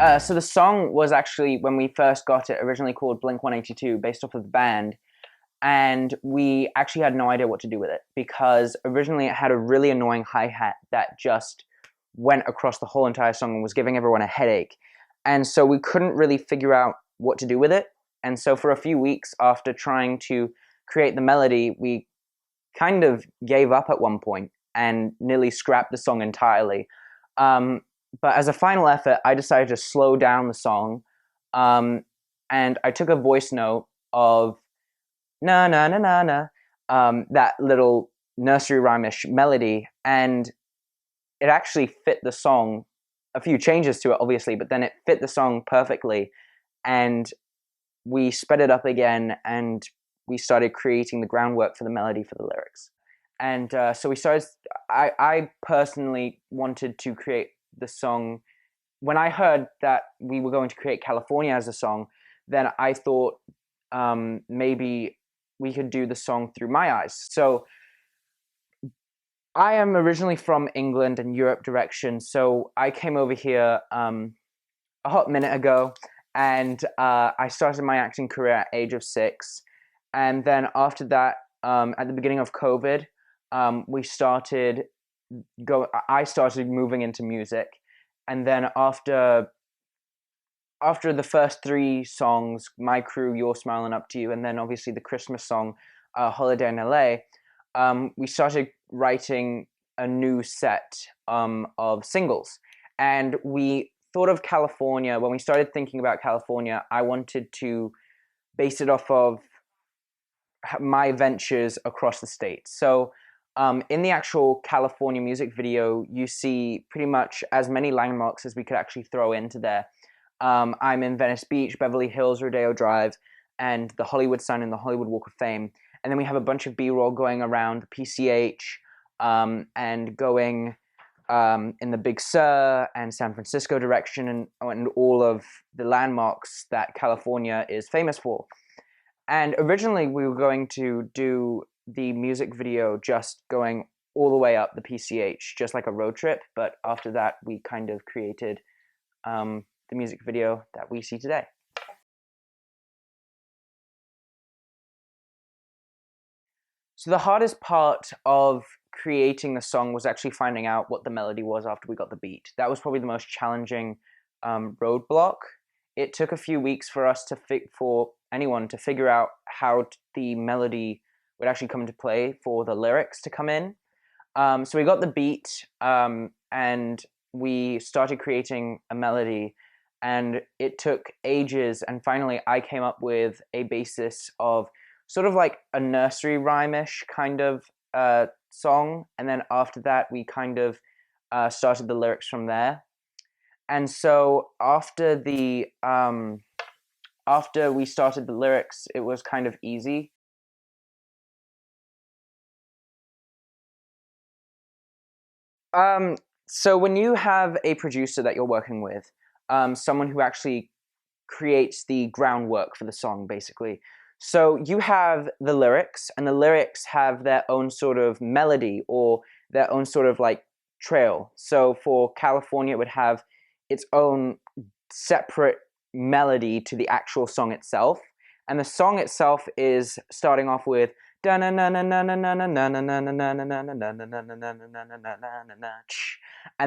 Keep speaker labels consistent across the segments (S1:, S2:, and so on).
S1: So the song was actually, when we first got it, originally called Blink 182, based off of the band. And we actually had no idea what to do with it because originally it had a really annoying hi-hat that just went across the whole entire song and was giving everyone a headache. And so we couldn't really figure out what to do with it. And so for a few weeks after trying to create the melody, we kind of gave up at one point and nearly scrapped the song entirely. But as a final effort, I decided to slow down the song, and I took a voice note of na na na na na, that little nursery rhyme-ish melody, and it actually fit the song. A few changes to it, obviously, but then it fit the song perfectly, and we sped it up again, and we started creating the groundwork for the melody for the lyrics. And so we started. I personally wanted to create the song. When I heard that we were going to create California as a song, then I thought maybe we could do the song through my eyes. So I am originally from England and Europe direction, so I came over here a hot minute ago, and I started my acting career at age of 6. And then after that, at the beginning of COVID, I started moving into music, and then after the first 3 songs, My Crew, You're Smiling Up to You, and then obviously the Christmas song, Holiday in LA, we started writing a new set of singles. And we thought of California. When we started thinking about California, I wanted to base it off of my ventures across the states. So in the actual California music video, you see pretty much as many landmarks as we could actually throw into there. I'm in Venice Beach, Beverly Hills, Rodeo Drive, and the Hollywood sign and the Hollywood Walk of Fame. And then we have a bunch of B-roll going around the PCH, and going in the Big Sur and San Francisco direction, and all of the landmarks that California is famous for. And originally we were going to do the music video just going all the way up the PCH, just like a road trip. But after that, we kind of created the music video that we see today. So the hardest part of creating the song was actually finding out what the melody was after we got the beat. That was probably the most challenging roadblock. It took a few weeks for us for anyone to figure out how the melody would actually come into play for the lyrics to come in. So we got the beat, and we started creating a melody, and it took ages, and finally I came up with a basis of sort of like a nursery rhyme-ish kind of song, and then after that we kind of started the lyrics from there. And so after we started the lyrics, it was kind of easy. So when you have a producer that you're working with, someone who actually creates the groundwork for the song, basically. So you have the lyrics, and the lyrics have their own sort of melody or their own sort of like trail. So for California, it would have its own separate melody to the actual song itself. And the song itself is starting off with and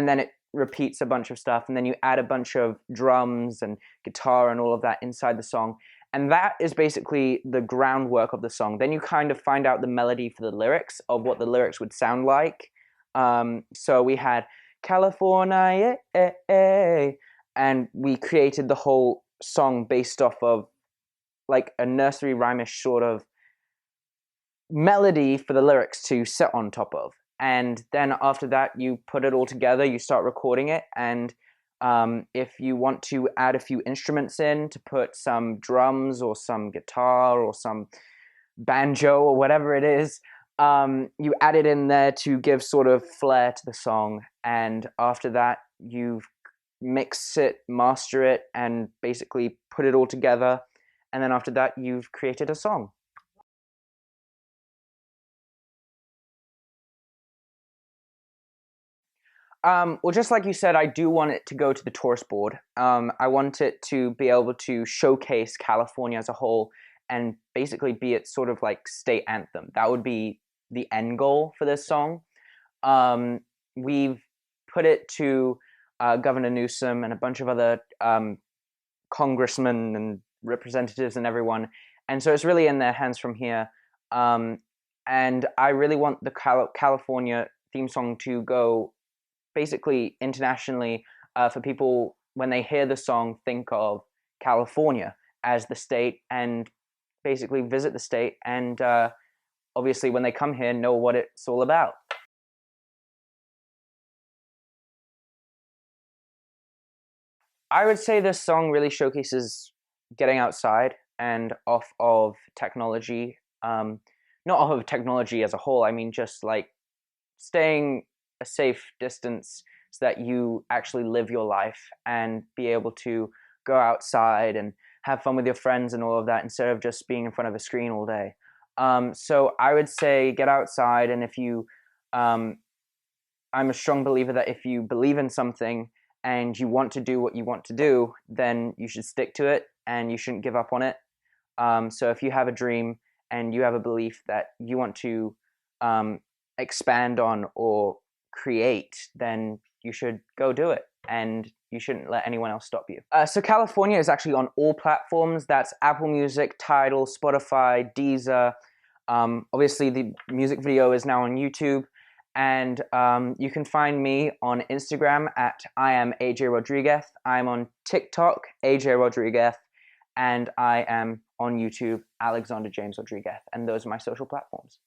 S1: then it repeats a bunch of stuff, and then you add a bunch of drums and guitar and all of that inside the song, and that is basically the groundwork of the song. Then you kind of find out the melody for the lyrics of what the lyrics would sound like. So we had California, and we created the whole song based off of like a nursery rhyme-ish sort of melody for the lyrics to sit on top of. And then after that, you put it all together, you start recording it, and if you want to add a few instruments in to put some drums or some guitar or some banjo or whatever it is, you add it in there to give sort of flair to the song. And after that, you mix it, master it, and basically put it all together. And then after that, you've created a song. Well, just like you said, I do want it to go to the tourist board. I want it to be able to showcase California as a whole and basically be its sort of like state anthem. That would be the end goal for this song. We've put it to Governor Newsom and a bunch of other congressmen and representatives and everyone, and so it's really in their hands from here. And I really want the California theme song to go basically internationally, for people when they hear the song think of California as the state and basically visit the state, and obviously when they come here know what it's all about. I would say this song really showcases getting outside and off of technology. Not off of technology as a whole, I mean just like staying a safe distance so that you actually live your life and be able to go outside and have fun with your friends and all of that instead of just being in front of a screen all day. So I would say get outside, and if you, I'm a strong believer that if you believe in something and you want to do what you want to do, then you should stick to it and you shouldn't give up on it. So if you have a dream and you have a belief that you want to expand on or create, then you should go do it, and you shouldn't let anyone else stop you. So California is actually on all platforms. That's Apple Music, Tidal, Spotify, Deezer. Obviously, the music video is now on YouTube, and you can find me on Instagram at I am AJ Rodriguez. I'm on TikTok, AJ Rodriguez, and I am on YouTube, Alexander James Rodriguez, and those are my social platforms.